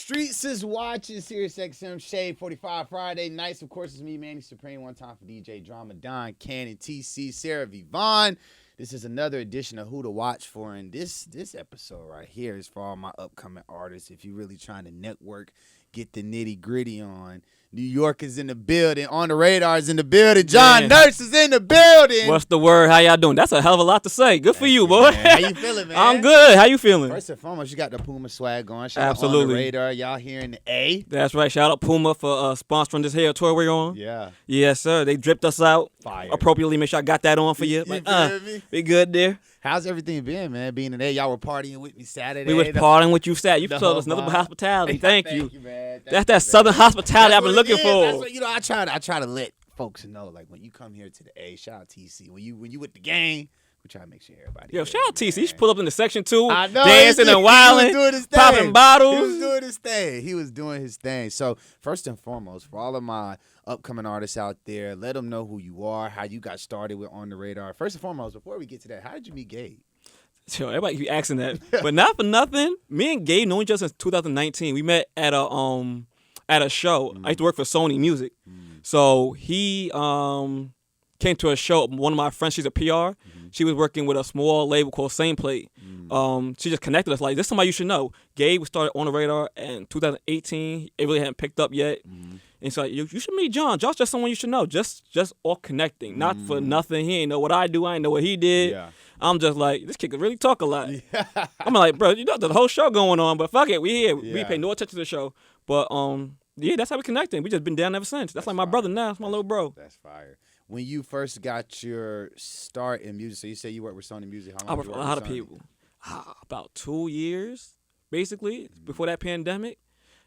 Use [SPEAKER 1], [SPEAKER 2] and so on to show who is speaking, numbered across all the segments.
[SPEAKER 1] Streetz is watching Sirius XM Shade 45 Friday nights. Of course, it's me, Manny Supreme. One time for DJ Drama, Don, Cannon, TC, Sarah Vivon. This is another edition of Who to Watch For. And this episode right here is for all my upcoming artists. If you're really trying to network, get the nitty gritty on. New York is in the building. On the Radar is in the building. John Nurse is in the building.
[SPEAKER 2] What's the word? How y'all doing? That's a hell of a lot to say. Good for you, boy.
[SPEAKER 1] Man. How you feeling, man?
[SPEAKER 2] I'm good. How you feeling?
[SPEAKER 1] First and foremost, you got the Puma swag on. Shout
[SPEAKER 2] Absolutely.
[SPEAKER 1] out On the Radar. Y'all here in the A.
[SPEAKER 2] That's right. Shout out Puma for sponsoring this hair tour we're on.
[SPEAKER 1] Yeah.
[SPEAKER 2] Yes, sir. They dripped us out
[SPEAKER 1] Fire.
[SPEAKER 2] appropriately. Make sure I got that on for you.
[SPEAKER 1] You
[SPEAKER 2] Like,
[SPEAKER 1] feel me?
[SPEAKER 2] we good there.
[SPEAKER 1] How's everything been, man? Being in there, y'all were partying with me Saturday.
[SPEAKER 2] We was partying with you Saturday. You
[SPEAKER 1] the
[SPEAKER 2] told
[SPEAKER 1] whole
[SPEAKER 2] us nothing but
[SPEAKER 1] vibe.
[SPEAKER 2] hospitality. Thank you.
[SPEAKER 1] Man.
[SPEAKER 2] That's that Southern hospitality I've been looking
[SPEAKER 1] That's
[SPEAKER 2] for.
[SPEAKER 1] what, I try to let folks know, like when you come here to the A, shout out TC. When you with the gang, we try to make sure everybody.
[SPEAKER 2] Yo,
[SPEAKER 1] good,
[SPEAKER 2] shout out TC. He
[SPEAKER 1] man.
[SPEAKER 2] should pull up in the section 2,
[SPEAKER 1] I know,
[SPEAKER 2] dancing and wilding, popping bottles.
[SPEAKER 1] He was doing his thing. He was doing his thing. So first and foremost, for all of my upcoming artists out there, let them know who you are, how you got started with On the Radar. First and foremost, before we get to that, how did you meet Gabe?
[SPEAKER 2] Yo, everybody keep asking that, but not for nothing. Me and Gabe known each other since 2019. We met at a show. I used to work for Sony Music, so he came to a show. One of my friends, she's a PR. She was working with a small label called Same Plate. She just connected us like, this is somebody you should know. Gabe started On the Radar in 2018. It really hadn't picked up yet. And so you should meet John. John's just someone you should know. Just all connecting. Not for nothing. He ain't know what I do. I ain't know what he did.
[SPEAKER 1] Yeah.
[SPEAKER 2] I'm just like, this kid can really talk a lot. I'm like, bro, you know, there's a whole show going on, but fuck it, we here. We
[SPEAKER 1] Yeah.
[SPEAKER 2] pay no attention to the show. But yeah, that's how we connected. We just been down ever since. That's like my brother now. That's my little bro.
[SPEAKER 1] That's fire. When you first got your start in music, so you say you worked with Sony Music. How long
[SPEAKER 2] I worked
[SPEAKER 1] did
[SPEAKER 2] for
[SPEAKER 1] you
[SPEAKER 2] a lot of
[SPEAKER 1] with Sony?
[SPEAKER 2] people. About 2 years, basically, before that pandemic.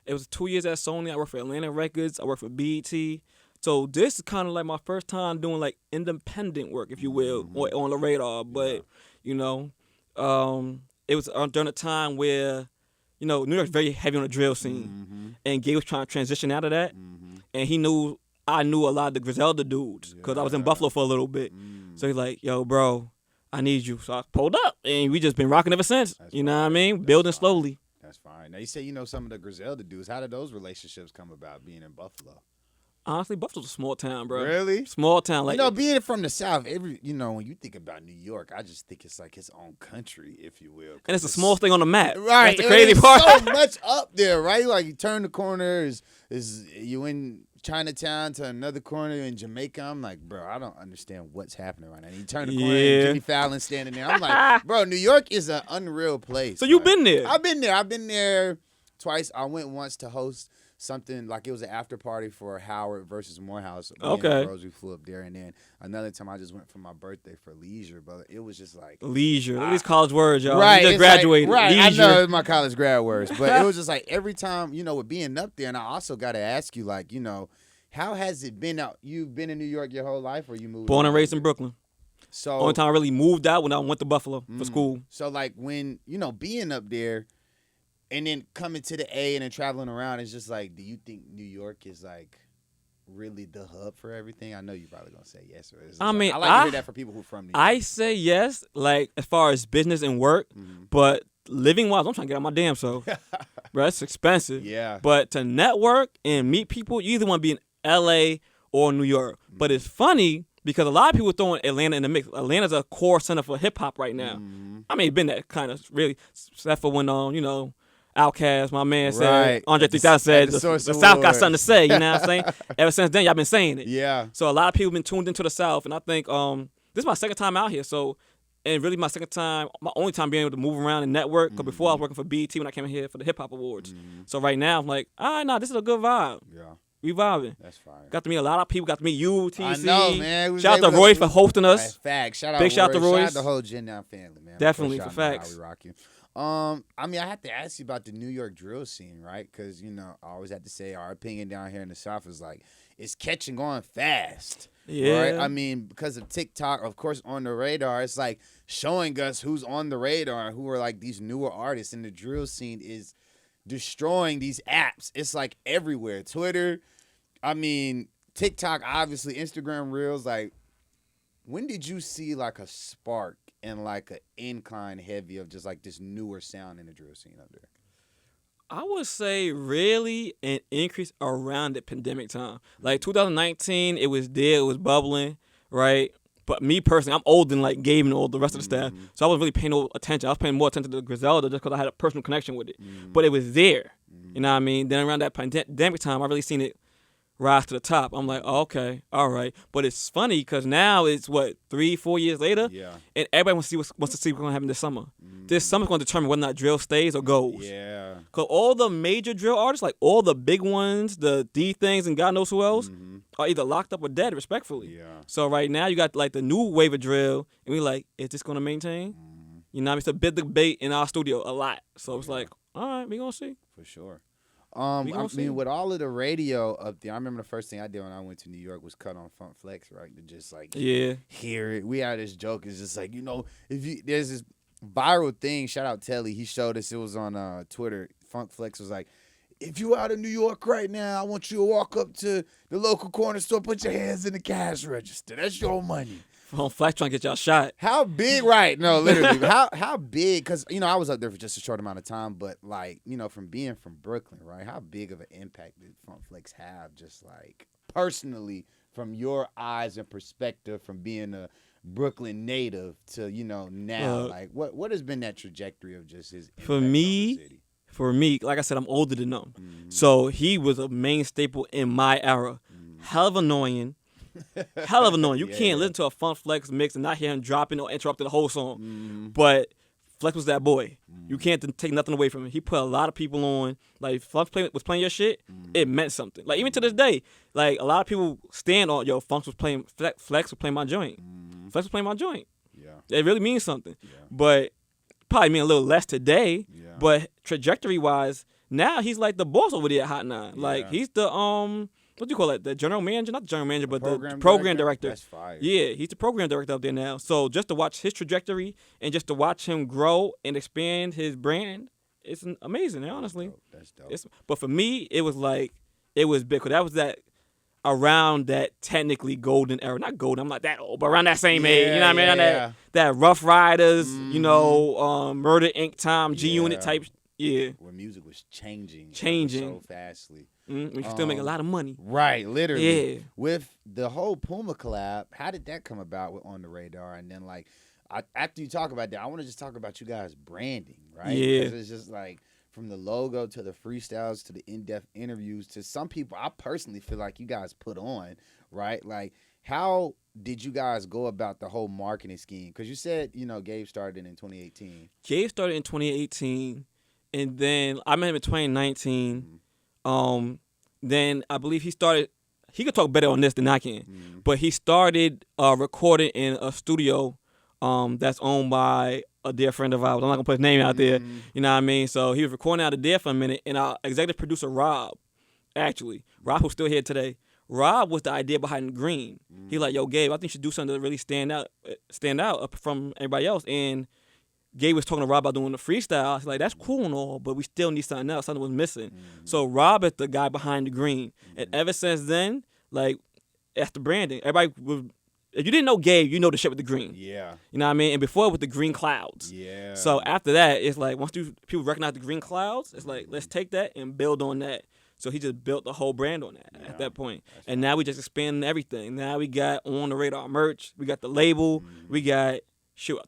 [SPEAKER 2] It was 2 years at Sony. I worked for Atlantic Records. I worked for BET. So this is kind of like my first time doing like independent work, if you will, on the radar. But, you know, it was during a time where, you know, New York's very heavy on the drill scene. And Gabe was trying to transition out of that. And he knew I knew a lot of the Griselda dudes because I was in Buffalo for a little bit. So he's like, yo, bro, I need you. So I pulled up, and we just been rocking ever since.
[SPEAKER 1] That's
[SPEAKER 2] you know
[SPEAKER 1] fine.
[SPEAKER 2] what I mean?
[SPEAKER 1] That's
[SPEAKER 2] Building
[SPEAKER 1] fine.
[SPEAKER 2] slowly.
[SPEAKER 1] That's fine. Now you say you know some of the Griselda dudes. How did those relationships come about being in Buffalo?
[SPEAKER 2] Honestly, Buffalo's a small town, bro.
[SPEAKER 1] Really?
[SPEAKER 2] Small town. Like,
[SPEAKER 1] You know, being from the South, when you think about New York, I just think it's like its own country, if you will.
[SPEAKER 2] and it's a small thing on the map.
[SPEAKER 1] Right.
[SPEAKER 2] That's the crazy
[SPEAKER 1] There's
[SPEAKER 2] part.
[SPEAKER 1] so much up there, right? Like you turn the corner, is you in Chinatown to another corner in Jamaica. I'm like, bro, I don't understand what's happening right now. And you turn the corner, and Jimmy Fallon standing there. I'm like, bro, New York is an unreal place.
[SPEAKER 2] So you've
[SPEAKER 1] Like,
[SPEAKER 2] been there?
[SPEAKER 1] I've been there. I've been there twice. I went once to host something like it was an after party for Howard versus Morehouse. Me and
[SPEAKER 2] Okay.
[SPEAKER 1] the bros, we flew up there, and then another time I just went for my birthday for leisure, but it was just like
[SPEAKER 2] Leisure. Look at these college words, y'all.
[SPEAKER 1] right,
[SPEAKER 2] You just
[SPEAKER 1] it's like-
[SPEAKER 2] graduated.
[SPEAKER 1] right,
[SPEAKER 2] Leisure.
[SPEAKER 1] I know it's my college grad words, but it was just like every time, you know, with being up there, and I also got to ask you, like, you know, how has it been out? You've been in New York your whole life, or you moved?
[SPEAKER 2] Born and
[SPEAKER 1] out?
[SPEAKER 2] raised in Brooklyn.
[SPEAKER 1] So
[SPEAKER 2] Only time I really moved out when I went to Buffalo for school.
[SPEAKER 1] So like when you know being up there, and then coming to the A and then traveling around, it's just like, do you think New York is like really the hub for everything? I know you're probably gonna say yes. Or it's just
[SPEAKER 2] I mean,
[SPEAKER 1] I like to hear that for people who from New York.
[SPEAKER 2] I say yes, like as far as business and work, but living wise, I'm trying to get out my damn self. Bro, it's expensive.
[SPEAKER 1] Yeah.
[SPEAKER 2] But to network and meet people, you either want to be in LA or New York. But it's funny because a lot of people are throwing Atlanta in the mix. Atlanta's a core center for hip hop right now. I mean, it's been that kind of really, except for when you know, Outkast, my man said,
[SPEAKER 1] Right.
[SPEAKER 2] Andre
[SPEAKER 1] At the-
[SPEAKER 2] 3000 said,
[SPEAKER 1] at the
[SPEAKER 2] the
[SPEAKER 1] Source
[SPEAKER 2] South got
[SPEAKER 1] Awards.
[SPEAKER 2] something to say, you know what I'm saying? Ever since then, y'all been saying it.
[SPEAKER 1] Yeah.
[SPEAKER 2] So a lot of people been tuned into the South, and I think this is my second time out here. So, and really my second time, my only time being able to move around and network. Because before I was working for BET when I came in here for the Hip Hop Awards. So right now I'm like, nah, this is a good vibe.
[SPEAKER 1] Yeah.
[SPEAKER 2] We vibing.
[SPEAKER 1] That's fine.
[SPEAKER 2] Got to meet a lot of people. Got to meet you, TC.
[SPEAKER 1] I know, man. We was
[SPEAKER 2] Shout out to
[SPEAKER 1] able
[SPEAKER 2] Roy for hosting us.
[SPEAKER 1] Right, facts. Shout out
[SPEAKER 2] Big shout out to
[SPEAKER 1] Shout out
[SPEAKER 2] Royce.
[SPEAKER 1] the whole Gen Down family, man.
[SPEAKER 2] Definitely,
[SPEAKER 1] Y'all
[SPEAKER 2] for
[SPEAKER 1] know
[SPEAKER 2] facts.
[SPEAKER 1] How we rock you. I mean, I have to ask you about the New York drill scene, right? Because, you know, I always have to say our opinion down here in the South is like, it's catching on fast.
[SPEAKER 2] Yeah.
[SPEAKER 1] Right? I mean, because of TikTok, of course, On the Radar, it's like showing us who's on the radar, who are like these newer artists. And the drill scene is destroying these apps. It's like everywhere. Twitter, I mean, TikTok, obviously, Instagram Reels. Like, when did you see like a spark and like an incline heavy of just like this newer sound in the drill scene up there?
[SPEAKER 2] I would say really an increase around the pandemic time. Like 2019, it was there, it was bubbling, right? But me personally, I'm older than like Gabe and all the rest of the staff, so I wasn't really paying no attention. I was paying more attention to Griselda just because I had a personal connection with it. But it was there, you know what I mean? Then around that pandemic time, I really seen it rise to the top. I'm like, oh, okay, all right. But it's funny because now it's what 3-4 years later, and everybody wants to see what's going to happen this summer. This summer's going to determine whether or not drill stays or goes.
[SPEAKER 1] Yeah.
[SPEAKER 2] Because all the major drill artists, like all the big ones, the D Things and God knows who else, are either locked up or dead, respectfully.
[SPEAKER 1] Yeah.
[SPEAKER 2] So right now you got like the new wave of drill, and we like, is this going to maintain? You know what I mean? It's a big debate in our studio a lot. So it's like, all right, we going to see.
[SPEAKER 1] For sure. I mean, with all of the radio up there, I remember the first thing I did when I went to New York was cut on Funk Flex, right? To just like hear it. We had this joke. It's just like, there's this viral thing. Shout out Telly. He showed us. It was on Twitter. Funk Flex was like, if you out of New York right now, I want you to walk up to the local corner store, put your hands in the cash register. That's your money.
[SPEAKER 2] On Flex trying to get y'all shot.
[SPEAKER 1] How big, right? No, literally. how big? Because, I was up there for just a short amount of time, but, like, from being from Brooklyn, right, how big of an impact did Funk Flex have just, like, personally from your eyes and perspective from being a Brooklyn native to, now? Like, what has been that trajectory of just his impact on the city?
[SPEAKER 2] For me, like I said, I'm older than him. So he was a main staple in my era. Hell of annoying. You can't listen to a Funk Flex mix and not hear him dropping or interrupting the whole song. But Flex was that boy. You can't take nothing away from him. He put a lot of people on. Like, if Flex was playing your shit, it meant something. Like, even to this day, like, a lot of people stand on, Flex was playing my joint. Flex was playing my joint. Yeah. It really means something. Yeah. But probably mean a little less today. Yeah. But trajectory-wise, now he's like the boss over there at Hot 9. Like, he's the, what do you call it? The general manager? Not the general manager, but the program director.
[SPEAKER 1] That's fire.
[SPEAKER 2] Yeah, he's the program director up there now. So just to watch his trajectory and just to watch him grow and expand his brand, it's amazing, honestly.
[SPEAKER 1] That's dope.
[SPEAKER 2] But for me, it was big. Cause that was around that technically golden era. Not golden, I'm not that old, but around that same age. You know what I mean? That Rough Riders, Murder Inc. time, G-Unit type. Yeah.
[SPEAKER 1] Where music was changing so fastly.
[SPEAKER 2] We can still make a lot of money.
[SPEAKER 1] Right, literally.
[SPEAKER 2] Yeah.
[SPEAKER 1] With the whole Puma collab, how did that come about with On the Radar? And then, like, after you talk about that, I want to just talk about you guys' branding, right?
[SPEAKER 2] Yeah.
[SPEAKER 1] Because it's just like from the logo to the freestyles to the in-depth interviews to some people I personally feel like you guys put on, right? Like, how did you guys go about the whole marketing scheme? Because you said, Gabe started in 2018.
[SPEAKER 2] Gabe started in 2018, and then I met him in 2019. Then I believe he could talk better on this than I can, but he started recording in a studio that's owned by a dear friend of ours. I'm not gonna put his name out there, you know what I mean? So he was recording out of there for a minute, and our executive producer Rob, who's still here today, Rob was the idea behind Green. He like, yo, Gabe, I think you should do something to really stand out from everybody else. And Gabe was talking to Rob about doing the freestyle. He's like, that's cool and all, but we still need something else. Something was missing. So Rob is the guy behind the Green. And ever since then, like, that's the branding. Everybody was, if you didn't know Gabe, you know the shit with the green.
[SPEAKER 1] Yeah.
[SPEAKER 2] You know what I mean? And before, with the green clouds.
[SPEAKER 1] Yeah.
[SPEAKER 2] So after that, it's like, once people recognize the green clouds, it's like, let's take that and build on that. So he just built the whole brand on that at that point. And now we just expanding everything. Now we got On the Radar merch. We got the label. We got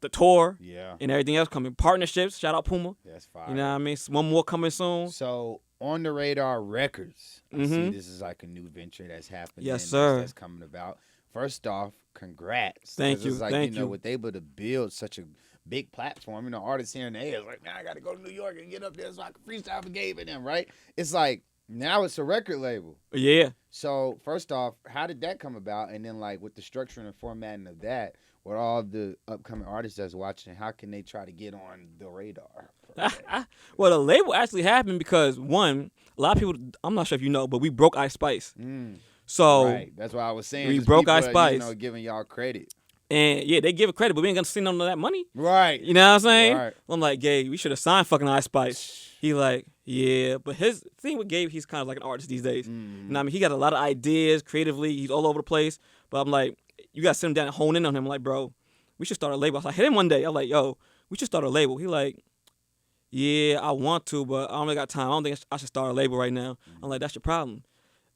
[SPEAKER 2] the tour, and everything else coming. Partnerships, shout out Puma.
[SPEAKER 1] That's fire.
[SPEAKER 2] You know what I mean? One more coming soon.
[SPEAKER 1] So, On the Radar Records. I see this is like a new venture that's happening.
[SPEAKER 2] Yes, sir.
[SPEAKER 1] That's coming about. First off, congrats.
[SPEAKER 2] Thank you.
[SPEAKER 1] It's like,
[SPEAKER 2] Thank you.
[SPEAKER 1] with able to build such a big platform, artists here and there, it's like, man, I got to go to New York and get up there so I can freestyle for Gabe and them, right? It's like, now it's a record label.
[SPEAKER 2] Yeah.
[SPEAKER 1] So, first off, how did that come about? And then, like, with the structuring and formatting of that, with all the upcoming artists that's watching, how can they try to get on the radar?
[SPEAKER 2] Well, the label actually happened because, one, a lot of people, I'm not sure if you know, but we broke Ice Spice. So
[SPEAKER 1] right. That's why I was saying.
[SPEAKER 2] We broke Ice Spice.
[SPEAKER 1] Giving y'all credit.
[SPEAKER 2] And, yeah, they give it credit, but we ain't going to see none of that money.
[SPEAKER 1] Right.
[SPEAKER 2] You know what I'm saying?
[SPEAKER 1] Right.
[SPEAKER 2] I'm like, Gabe, we should have signed fucking Ice Spice. He like, yeah. But his thing with Gabe, he's kind of like an artist these days. You know what I mean? He got a lot of ideas creatively. He's all over the place. But I'm like, you got to sit him down and hone in on him. I'm like, bro, we should start a label. I hit him one day. I'm like, yo, we should start a label. He like, yeah, I want to, but I don't really got time. I don't think I should start a label right now. I'm like, that's your problem.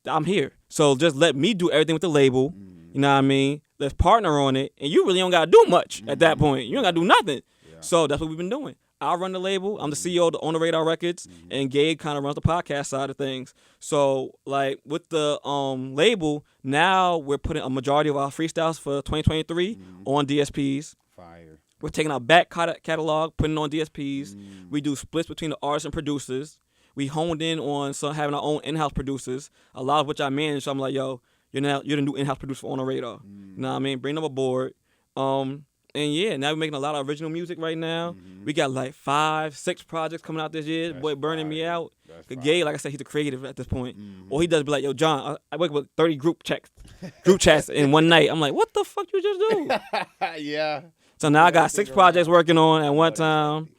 [SPEAKER 2] I'm here. So just let me do everything with the label. You know what I mean? Let's partner on it. And you really don't got to do much at that point. You don't got to do nothing.
[SPEAKER 1] Yeah.
[SPEAKER 2] So that's what we've been doing. I run the label. I'm the CEO of the On the Radar Records, and Gabe kind of runs the podcast side of things. So, like, with the label, now we're putting a majority of our freestyles for 2023 on DSPs.
[SPEAKER 1] Fire.
[SPEAKER 2] We're taking our back catalog, putting it on DSPs. We do splits between the artists and producers. We honed in on having our own in-house producers, a lot of which I manage. So I'm like, yo, you're the new in-house producer for On the Radar. You know what I mean? Bring them aboard. And yeah, now we're making a lot of original music right now. We got like 5-6 projects coming out this year. Boy, burning me out. The Gabe, like I said, he's the creative at this point. All he does be like, yo, John, I work with 30 group chats in one night. I'm like, what the fuck you just do?
[SPEAKER 1] Yeah.
[SPEAKER 2] So now I got 6 projects working on at one time.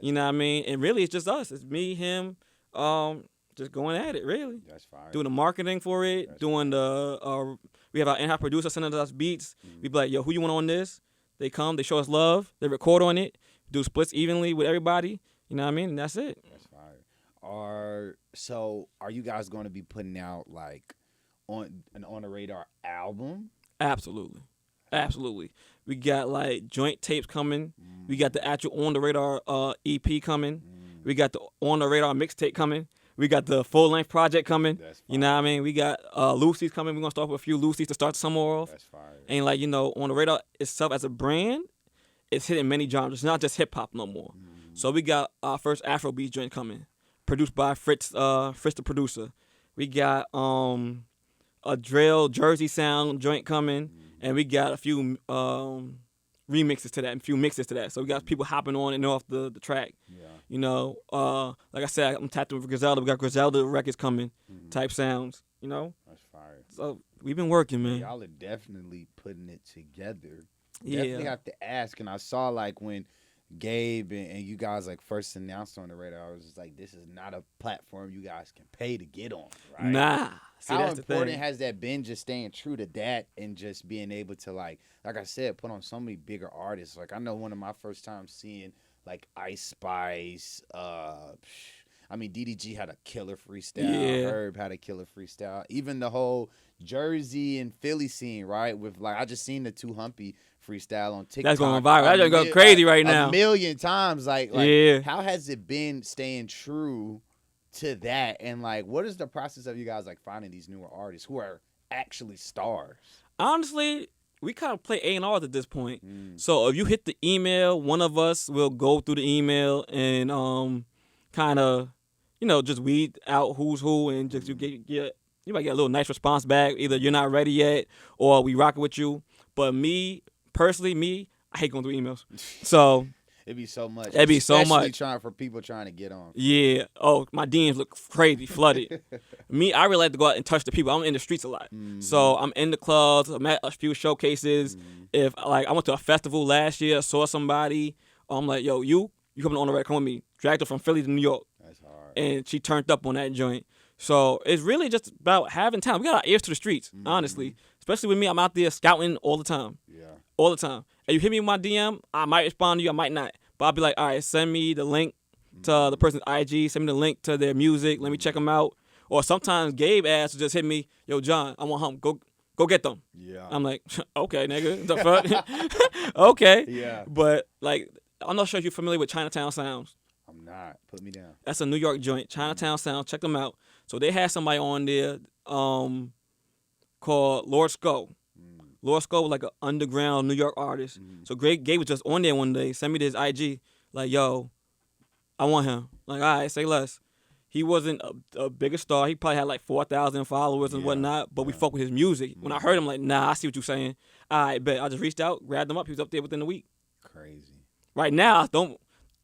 [SPEAKER 2] You know what I mean? And really, it's just us. It's me, him, just going at it, really.
[SPEAKER 1] That's fire.
[SPEAKER 2] Doing the marketing for it.
[SPEAKER 1] That's
[SPEAKER 2] doing the, we have our in-house producer sending us beats. We be like, yo, who you want on this? They come, they show us love, they record on it, do splits evenly with everybody. You know what I mean? And that's it.
[SPEAKER 1] That's fire. Are you guys going to be putting out like on the Radar album?
[SPEAKER 2] Absolutely. We got like joint tapes coming. We got the actual On the Radar EP coming. We got the On the Radar mixtape coming. We got the full-length project coming. You know what I mean? We got Lucy's coming. We're going to start with a few Lucy's to start the summer off.
[SPEAKER 1] That's fire.
[SPEAKER 2] And like, On the Radar itself as a brand, it's hitting many genres. It's not just hip-hop no more. So we got our first Afrobeat joint coming, produced by Fritz the producer. We got a drill Jersey sound joint coming, and we got a few remixes to that and a few mixes to that. So we got people hopping on and off the track. Yeah. Like I said, I'm tapped with Griselda. We got Griselda records coming, type sounds.
[SPEAKER 1] That's fire.
[SPEAKER 2] So we've been working, man.
[SPEAKER 1] Y'all are definitely putting it together.
[SPEAKER 2] Yeah.
[SPEAKER 1] Definitely have to ask. And I saw like when Gabe and you guys like first announced On the Radar, I was just like, this is not a platform you guys can pay to get on, right?
[SPEAKER 2] Nah. See,
[SPEAKER 1] how
[SPEAKER 2] that's
[SPEAKER 1] important
[SPEAKER 2] the thing.
[SPEAKER 1] has that been, just staying true to that and just being able to like I said, put on so many bigger artists. Like I know one of my first times seeing like Ice Spice, DDG had a killer freestyle.
[SPEAKER 2] Yeah.
[SPEAKER 1] Herb had a killer freestyle. Even the whole Jersey and Philly scene, right? With like I just seen the 2 Humpy freestyle on TikTok.
[SPEAKER 2] That's going viral. That's going crazy right now.
[SPEAKER 1] A million times. Like
[SPEAKER 2] yeah.
[SPEAKER 1] How has it been staying true to that? And like, what is the process of you guys like finding these newer artists who are actually stars?
[SPEAKER 2] Honestly, we kind of play A&Rs at this point. So if you hit the email, one of us will go through the email and kind of, just weed out who's who, and just you might get a little nice response back. Either you're not ready yet, or we rocking with you. But me personally, I hate going through emails. So
[SPEAKER 1] it'd be so much.
[SPEAKER 2] Especially
[SPEAKER 1] for people trying to get on.
[SPEAKER 2] Yeah. Oh, my DMs look crazy, flooded. Me, I really like to go out and touch the people. I'm in the streets a lot. So I'm in the clubs. I'm at a few showcases. If like I went to a festival last year, saw somebody, I'm like, yo, you coming on the Radar? Come with me. Dragged her from Philly to New York. That's hard. And she turned up on that joint. So it's really just about having time. We got our ears to the streets, honestly. Especially with me, I'm out there scouting all the time. Yeah. All the time. And you hit me with my DM, I might respond to you, I might not. But I'll be like, all right, send me the link to the person's IG, send me the link to their music, let me check them out. Or sometimes Gabe asks to just hit me, yo, John, I want him, go get them. Yeah. I'm like, okay, nigga, the fuck? Okay. Yeah. But like, I'm not sure if you're familiar with Chinatown Sounds.
[SPEAKER 1] I'm not. Put me down.
[SPEAKER 2] That's a New York joint, Chinatown Sound. Check them out. So they had somebody on there called Lord Skull. Lord Skull was like an underground New York artist. So Gabe was just on there one day, sent me this IG, like, yo, I want him. Like, all right, say less. He wasn't a bigger star. He probably had like 4,000 followers and whatnot, but we fuck with his music. When I heard him, like, nah, I see what you're saying. All right, bet. I just reached out, grabbed him up. He was up there within a week.
[SPEAKER 1] Crazy.
[SPEAKER 2] Right now,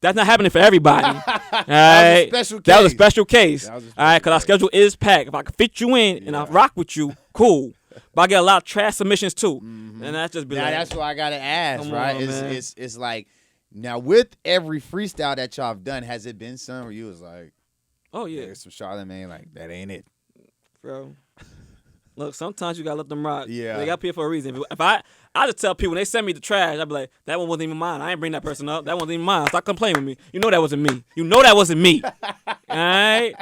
[SPEAKER 2] that's not happening for everybody. All right?
[SPEAKER 1] That was a special case.
[SPEAKER 2] That was a special case. All right, because our schedule is packed. If I can fit you in and I rock with you, cool. But I get a lot of trash submissions too. And that's just be
[SPEAKER 1] now,
[SPEAKER 2] like,
[SPEAKER 1] that's what I gotta ask, right?
[SPEAKER 2] On,
[SPEAKER 1] it's like, now with every freestyle that y'all have done, has it been some where you was like,
[SPEAKER 2] oh yeah,
[SPEAKER 1] there's some Charlamagne, like, that ain't it,
[SPEAKER 2] bro? Look, sometimes you gotta let them rock.
[SPEAKER 1] Yeah.
[SPEAKER 2] They got here for a reason. If I just tell people when they send me the trash, I be like, that one wasn't even mine. I ain't bring that person up. That wasn't even mine. Stop complaining with me. You know that wasn't me. All right,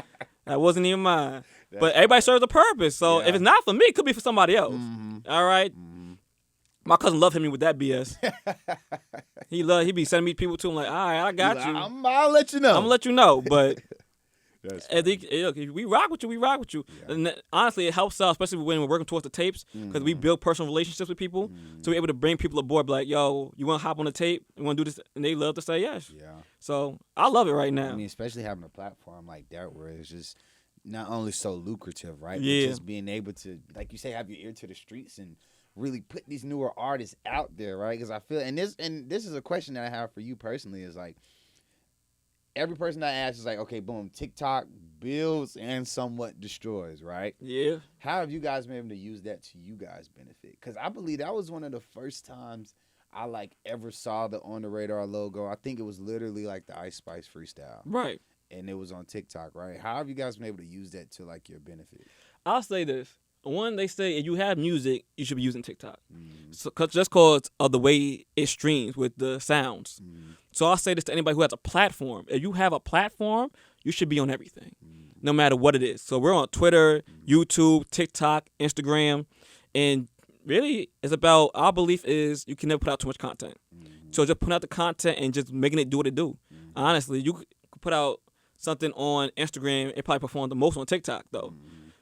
[SPEAKER 2] that wasn't even mine. But everybody serves a purpose. So if it's not for me, it could be for somebody else. All right. My cousin loved hitting me with that BS. He be sending me people too. I'm like, all right, I got you.
[SPEAKER 1] I'll let you know.
[SPEAKER 2] I'm gonna let you know. But
[SPEAKER 1] That's
[SPEAKER 2] look, if we rock with you, we rock with you.
[SPEAKER 1] Yeah.
[SPEAKER 2] And honestly, it helps out, especially when we're working towards the tapes, because we build personal relationships with people. So we're able to bring people aboard, be like, yo, you want to hop on the tape? You want to do this? And they love to say yes.
[SPEAKER 1] Yeah.
[SPEAKER 2] So I love it right now.
[SPEAKER 1] I mean, especially having a platform like that where it's just not only so lucrative, right?
[SPEAKER 2] Yeah.
[SPEAKER 1] But just being able to, like you say, have your ear to the streets and really put these newer artists out there, right? Because I feel, and this is a question that I have for you personally, is like, every person I ask is like, okay, boom, TikTok builds and somewhat destroys, right?
[SPEAKER 2] Yeah.
[SPEAKER 1] How have you guys been able to use that to you guys' benefit? Because I believe that was one of the first times I like ever saw the On the Radar logo. I think it was literally like the Ice Spice freestyle.
[SPEAKER 2] Right.
[SPEAKER 1] And it was on TikTok, right? How have you guys been able to use that to like your benefit?
[SPEAKER 2] I'll say this. One, they say if you have music, you should be using TikTok. So, just because of the way it streams with the sounds. So I'll say this to anybody who has a platform. If you have a platform, you should be on everything, no matter what it is. So we're on Twitter, YouTube, TikTok, Instagram. And really, it's about, our belief is you can never put out too much content. So just put out the content and just making it do what it do. Honestly, you could put out something on Instagram, it probably performed the most on TikTok, though.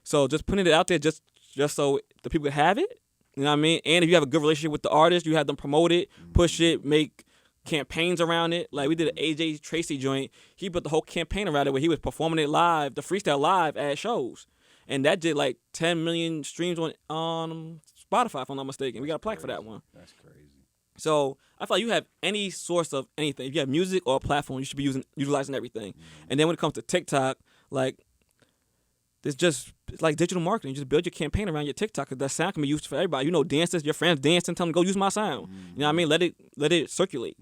[SPEAKER 2] So just putting it out there just so the people can have it, you know what I mean? And if you have a good relationship with the artist, you have them promote it, push it, make campaigns around it. Like we did an AJ Tracy joint. He put the whole campaign around it where he was performing it live, the freestyle live at shows. And that did like 10 million streams on Spotify, if I'm not mistaken. We got a plaque for that one.
[SPEAKER 1] That's crazy.
[SPEAKER 2] So I feel like you have any source of anything. If you have music or a platform, you should be utilizing everything. And then when it comes to TikTok, like, it's like digital marketing. You just build your campaign around your TikTok, because that sound can be used for everybody. You know, dancers, your friends dancing, tell them go use my sound. You know what I mean? Let it circulate.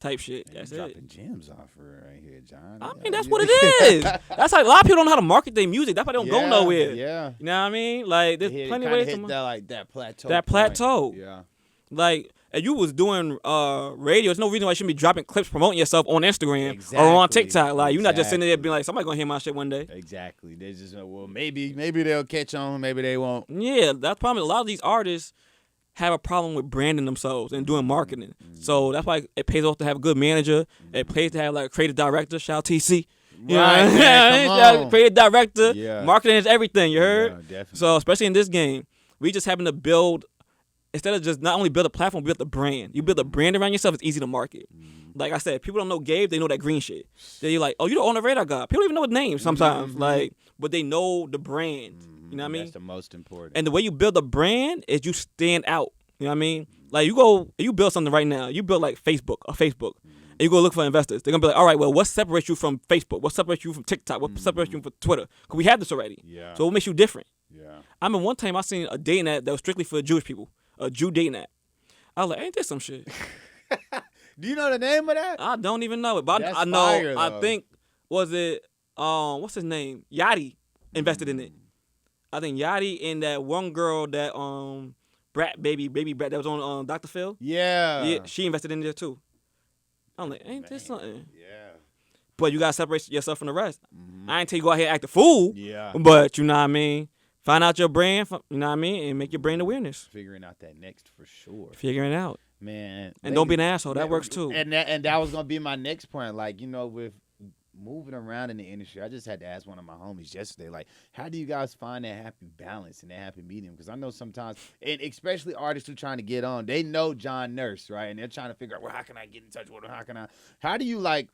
[SPEAKER 2] Type shit.
[SPEAKER 1] Man,
[SPEAKER 2] That's
[SPEAKER 1] you
[SPEAKER 2] it.
[SPEAKER 1] dropping gems off her right here, John.
[SPEAKER 2] I mean, that's what it is. That's how a lot of people don't know how to market their music. That's why they don't go nowhere.
[SPEAKER 1] Yeah.
[SPEAKER 2] You know what I mean? Like, there's plenty of ways to
[SPEAKER 1] that plateau.
[SPEAKER 2] that plateau.
[SPEAKER 1] Yeah.
[SPEAKER 2] Like, if you was doing radio, there's no reason why you shouldn't be dropping clips promoting yourself on Instagram or
[SPEAKER 1] Exactly.
[SPEAKER 2] on TikTok. Like, you're not just sitting there being like, somebody gonna hear my shit one day.
[SPEAKER 1] Exactly. They just well, maybe they'll catch on, maybe they won't.
[SPEAKER 2] Yeah, that's probably a lot of these artists have a problem with branding themselves and doing marketing. So that's why it pays off to have a good manager. It pays to have like a creative director. Shout out TC. You
[SPEAKER 1] Right,
[SPEAKER 2] know?
[SPEAKER 1] man, come on.
[SPEAKER 2] Creative director.
[SPEAKER 1] Yeah.
[SPEAKER 2] Marketing is everything. You heard?
[SPEAKER 1] Yeah, definitely.
[SPEAKER 2] So especially in this game, we just having to build. Instead of just not only build a platform, build a brand. You build a brand around yourself, it's easy to market. Like I said, people don't know Gabe, they know that green shit. They're like, oh, you the On the Radar guy. People don't even know his name sometimes. Like, but they know the brand. You know what I mean?
[SPEAKER 1] That's the most important.
[SPEAKER 2] And the way you build a brand is you stand out. You know what I mean? Like you build something right now. You build like a Facebook. And you go look for investors. They're going to be like, all right, well, what separates you from Facebook? What separates you from TikTok? What separates you from Twitter? Because we have this already.
[SPEAKER 1] Yeah.
[SPEAKER 2] So what makes you different?
[SPEAKER 1] Yeah.
[SPEAKER 2] I mean, one time I seen a dating app that was strictly for Jewish people. A Jew dating app. I was like, ain't this some shit?
[SPEAKER 1] Do you know the name of that?
[SPEAKER 2] I don't even know it. But
[SPEAKER 1] That's
[SPEAKER 2] I know,
[SPEAKER 1] fire,
[SPEAKER 2] I
[SPEAKER 1] though.
[SPEAKER 2] think, was it, what's his name? Yachty invested in it. I think Yachty and that one girl that, baby Brat that was on Dr. Phil.
[SPEAKER 1] Yeah.
[SPEAKER 2] Yeah, she invested in there too. I'm like, ain't this something?
[SPEAKER 1] Yeah.
[SPEAKER 2] But you gotta separate yourself from the rest. I ain't tell you go out here and act a fool.
[SPEAKER 1] Yeah.
[SPEAKER 2] But you know what I mean? Find out your brand, you know what I mean? And make your brand awareness.
[SPEAKER 1] Figuring out that next for sure.
[SPEAKER 2] Figuring it out.
[SPEAKER 1] Man.
[SPEAKER 2] And don't be an asshole. That works too.
[SPEAKER 1] And that was gonna be my next point. Like, you know, with moving around in the industry, I just had to ask one of my homies yesterday, like, how do you guys find that happy balance and that happy medium? Because I know sometimes, and especially artists who are trying to get on, they know John Nurse, right? And they're trying to figure out, well, how can I get in touch with him? How do you like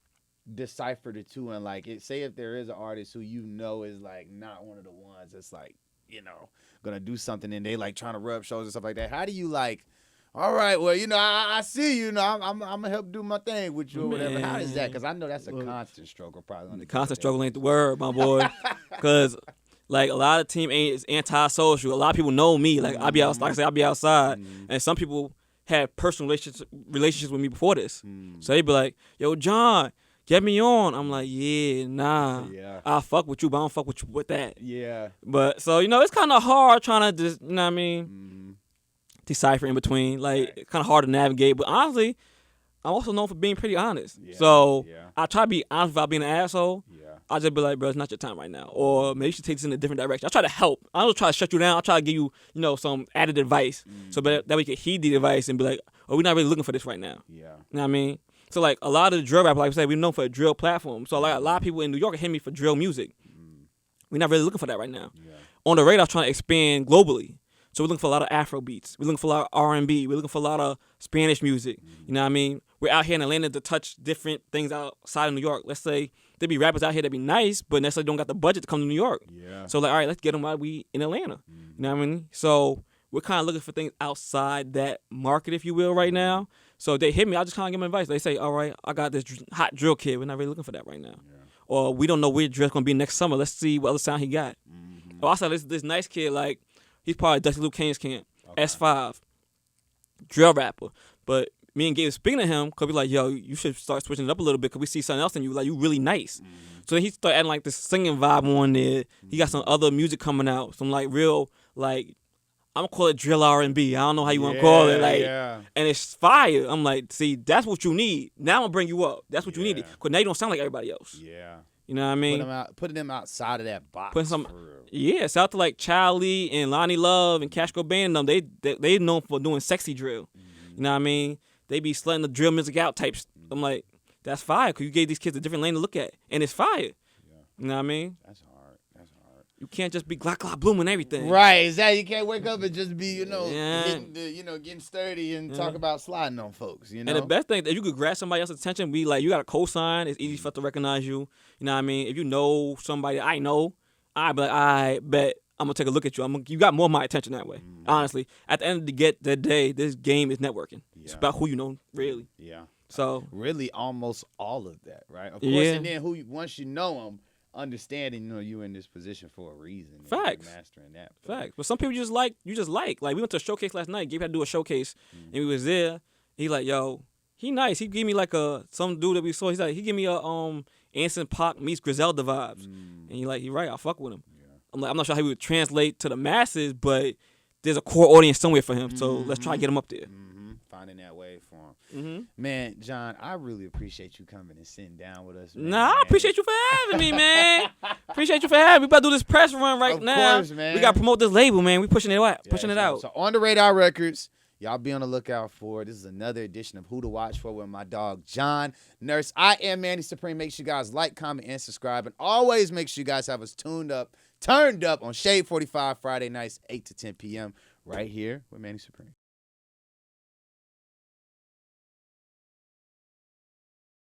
[SPEAKER 1] decipher the two? And like, say if there is an artist who you know is like not one of the ones that's like, you know, gonna do something and they like trying to rub shoulders and stuff like that. How do you like, all right, well, you know, I see you know, I'm gonna help do my thing with you or whatever. How is that? Because I know that's a constant struggle, probably.
[SPEAKER 2] The constant struggle ain't the word, my boy. Because like a lot of team ain't is anti-social. A lot of people know me. Like I be out, like I say, I be outside, and some people had personal relationships with me before this. So they be like, "Yo, John, get me on. I'm like, yeah, nah.
[SPEAKER 1] Yeah.
[SPEAKER 2] I'll fuck with you, but I don't fuck with you with that.
[SPEAKER 1] Yeah.
[SPEAKER 2] But so, it's kind of hard trying to just, you know what I mean,
[SPEAKER 1] Mm-hmm.
[SPEAKER 2] decipher in between. Like, kind of hard to navigate. But honestly, I'm also known for being pretty honest.
[SPEAKER 1] Yeah.
[SPEAKER 2] So
[SPEAKER 1] Yeah.
[SPEAKER 2] I try to be honest without being an asshole.
[SPEAKER 1] Yeah.
[SPEAKER 2] I'll just be like, bro, it's not your time right now. Or maybe you should take this in a different direction. I try to help. I don't try to shut you down. I try to give you, some added advice. So that we can heed the advice and be like, oh, we're not really looking for this right now.
[SPEAKER 1] Yeah.
[SPEAKER 2] You know what I mean? So, like, a lot of the drill rappers, like I said, we're known for a drill platform. So, like, a lot of people in New York hit me for drill music. We're not really looking for that right now.
[SPEAKER 1] Yeah.
[SPEAKER 2] On the radar, trying to expand globally. So, we're looking for a lot of Afro beats. We're looking for a lot of R&B. We're looking for a lot of Spanish music. You know what I mean? We're out here in Atlanta to touch different things outside of New York. Let's say there be rappers out here that be nice, but necessarily don't got the budget to come to New York.
[SPEAKER 1] Yeah.
[SPEAKER 2] So, like, all right, let's get them while we in Atlanta. You know what I mean? So, we're kind of looking for things outside that market, if you will, right now. So if they hit me, I just kind of give them advice. They say, all right, I got this hot drill kid. We're not really looking for that right now. Yeah. Or we don't know where drill's going to be next summer. Let's see what other sound he got. Mm-hmm. Or I saw this nice kid, like, he's part of Dusty Luke Kane's camp, S5, drill rapper. But me and Gabe speaking to him, because we like, yo, you should start switching it up a little bit because we see something else in you. Like, you really nice. Mm-hmm. So then he started adding, like, this singing vibe on there. He got some other music coming out, some, like, real, like, I'm gonna call it drill R&B. I don't know how you want to call it, like, and it's fire. I'm like, see, that's what you need. Now I'm gonna bring you up. That's what you needed, cause now you don't sound like everybody else.
[SPEAKER 1] Yeah,
[SPEAKER 2] you know what I mean?
[SPEAKER 1] Putting them outside of that box.
[SPEAKER 2] Putting some, shout out to like Charlie and Lonnie Love and Cash Cobain. They known for doing sexy drill. You know what I mean? They be slutting the drill music out types. I'm like, that's fire, cause you gave these kids a different lane to look at, and it's fire. Yeah. You know what I mean?
[SPEAKER 1] That's hard.
[SPEAKER 2] You can't just be glock bloom and everything.
[SPEAKER 1] Right, exactly. You can't wake up and just be, getting sturdy and talk about sliding on folks,
[SPEAKER 2] And the best thing, if you could grab somebody else's attention, be like, you got a cosign, it's easy for them to recognize you. You know what I mean? If you know somebody I know, I be like, I bet I'm going to take a look at you. You got more of my attention that way. Honestly, at the end of the day, this game is networking. Yeah. It's about who you know, really.
[SPEAKER 1] Yeah.
[SPEAKER 2] So
[SPEAKER 1] really almost all of that, right? Of course, and then once you know them, understanding, you in this position for a reason.
[SPEAKER 2] Facts.
[SPEAKER 1] Mastering that.
[SPEAKER 2] Facts. But some people you just like. Like, we went to a showcase last night. Gabe had to do a showcase, and we was there. He like, yo, he nice. He gave me like some dude that we saw. He's like, he gave me a Anson Pac meets Griselda vibes. And he right. I fuck with him. Yeah. I'm like, I'm not sure how he would translate to the masses, but there's a core audience somewhere for him. So let's try to get him up there.
[SPEAKER 1] Finding that way for him. Man, John, I really appreciate you coming and sitting down with us. Man.
[SPEAKER 2] Nah, I appreciate you for having me, man. Appreciate you for having me. We about to do this press run right now.
[SPEAKER 1] Of course, man.
[SPEAKER 2] We got to promote this label, man. We pushing it out. Pushing it out.
[SPEAKER 1] So On the Radar Records, y'all be on the lookout for it. This is another edition of Who to Watch For with my dog, John Nurse. I am Manny Supreme. Make sure you guys like, comment, and subscribe. And always make sure you guys have us turned up on Shade 45 Friday nights, 8 to 10 p.m. right here with Manny Supreme.